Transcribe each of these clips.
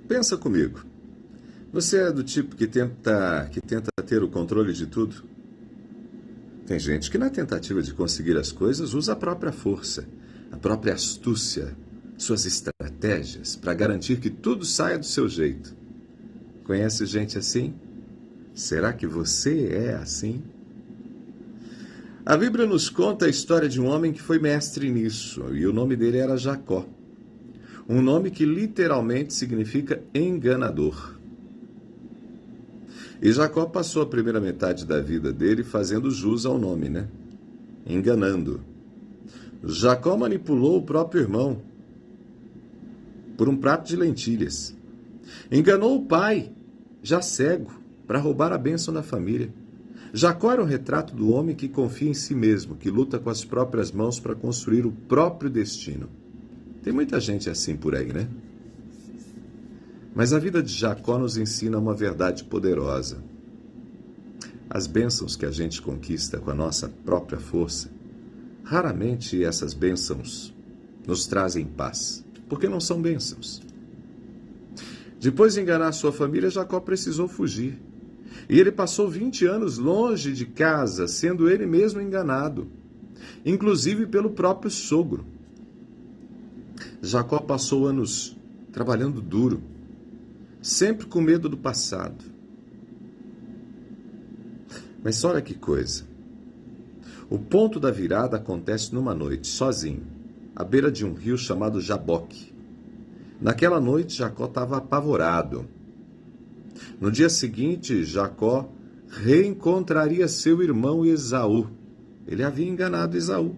Pensa comigo. Você é do tipo que tenta ter o controle de tudo? Tem gente que na tentativa de conseguir as coisas usa a própria força, a própria astúcia, suas estratégias para garantir que tudo saia do seu jeito. Conhece gente assim? Será que você é assim? A Bíblia nos conta a história de um homem que foi mestre nisso, e o nome dele era Jacó. Um nome que literalmente significa enganador. E Jacó passou a primeira metade da vida dele fazendo jus ao nome, né? Enganando. Jacó manipulou o próprio irmão por um prato de lentilhas. Enganou o pai, já cego, para roubar a bênção da família. Jacó era um retrato do homem que confia em si mesmo, que luta com as próprias mãos para construir o próprio destino. Tem muita gente assim por aí, né? Mas a vida de Jacó nos ensina uma verdade poderosa. As bênçãos que a gente conquista com a nossa própria força, raramente essas bênçãos nos trazem paz, porque não são bênçãos. Depois de enganar sua família, Jacó precisou fugir. E ele passou 20 anos longe de casa, sendo ele mesmo enganado, inclusive pelo próprio sogro. Jacó passou anos trabalhando duro, sempre com medo do passado. Mas olha que coisa. O ponto da virada acontece numa noite, sozinho, à beira de um rio chamado Jaboque. Naquela noite, Jacó estava apavorado. No dia seguinte, Jacó reencontraria seu irmão Esaú. Ele havia enganado Esaú.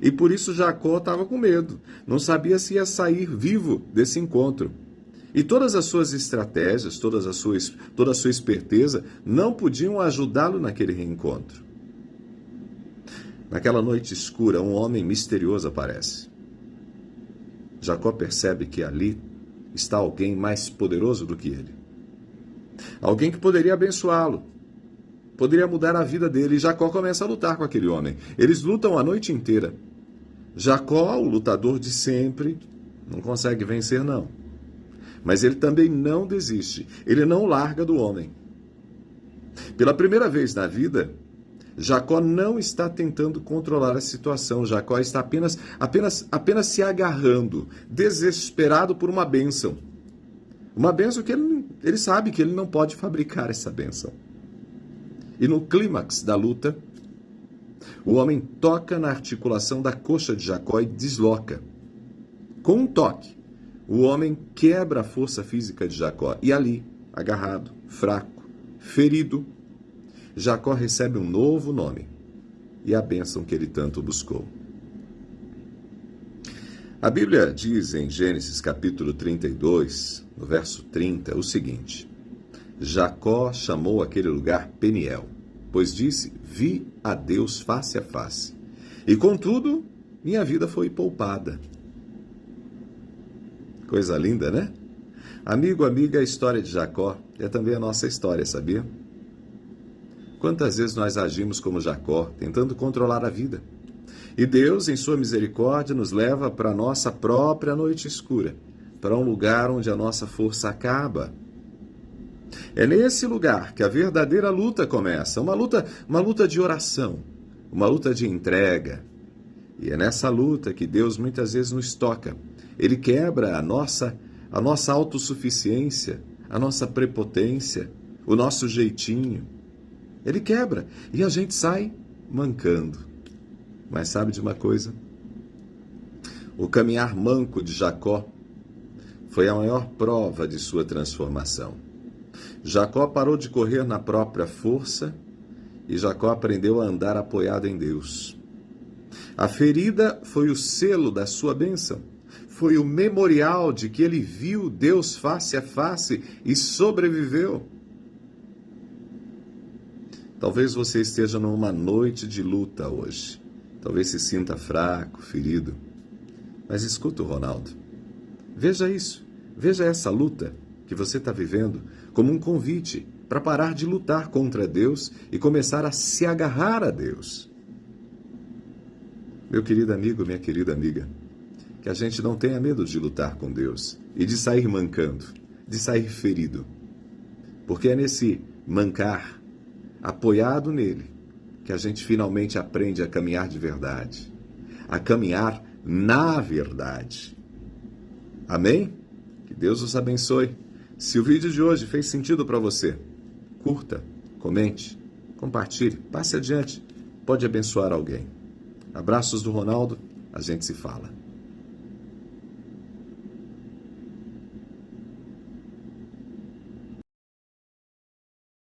E por isso Jacó estava com medo. Não sabia se ia sair vivo desse encontro. E todas as suas estratégias, toda a sua esperteza, não podiam ajudá-lo naquele reencontro. Naquela noite escura, um homem misterioso aparece. Jacó percebe que ali está alguém mais poderoso do que ele. Alguém que poderia abençoá-lo, poderia mudar a vida dele. E Jacó começa a lutar com aquele homem. Eles lutam a noite inteira. Jacó, o lutador de sempre, não consegue vencer, não. Mas ele também não desiste. Ele não larga do homem. Pela primeira vez na vida, Jacó não está tentando controlar a situação. Jacó está apenas se agarrando, desesperado por uma bênção. Uma bênção que ele sabe que ele não pode fabricar essa bênção. E no clímax da luta, o homem toca na articulação da coxa de Jacó e desloca. Com um toque, o homem quebra a força física de Jacó. E ali, agarrado, fraco, ferido, Jacó recebe um novo nome e a bênção que ele tanto buscou. A Bíblia diz em Gênesis capítulo 32, no verso 30, o seguinte: Jacó chamou aquele lugar Peniel, pois disse, vi a Deus face a face, e contudo, minha vida foi poupada. Coisa linda, né? Amigo, amiga, a história de Jacó é também a nossa história, sabia? Quantas vezes nós agimos como Jacó, tentando controlar a vida? E Deus, em sua misericórdia, nos leva para a nossa própria noite escura, para um lugar onde a nossa força acaba. É nesse lugar que a verdadeira luta começa, uma luta de oração, uma luta de entrega. E é nessa luta que Deus muitas vezes nos toca. Ele quebra a nossa autossuficiência, a nossa prepotência, o nosso jeitinho. Ele quebra e a gente sai mancando. Mas sabe de uma coisa? O caminhar manco de Jacó foi a maior prova de sua transformação. Jacó parou de correr na própria força e Jacó aprendeu a andar apoiado em Deus. A ferida foi o selo da sua bênção. Foi o memorial de que ele viu Deus face a face e sobreviveu. Talvez você esteja numa noite de luta hoje. Talvez se sinta fraco, ferido. Mas escuta o Ronaldo. Veja isso. Veja essa luta que você está vivendo como um convite para parar de lutar contra Deus e começar a se agarrar a Deus. Meu querido amigo, minha querida amiga, que a gente não tenha medo de lutar com Deus e de sair mancando. de sair ferido. Porque é nesse mancar, apoiado nele, que a gente finalmente aprende a caminhar de verdade, a caminhar na verdade. Amém? Que Deus os abençoe. Se o vídeo de hoje fez sentido para você, curta, comente, compartilhe, passe adiante. Pode abençoar alguém. Abraços do Ronaldo, a gente se fala.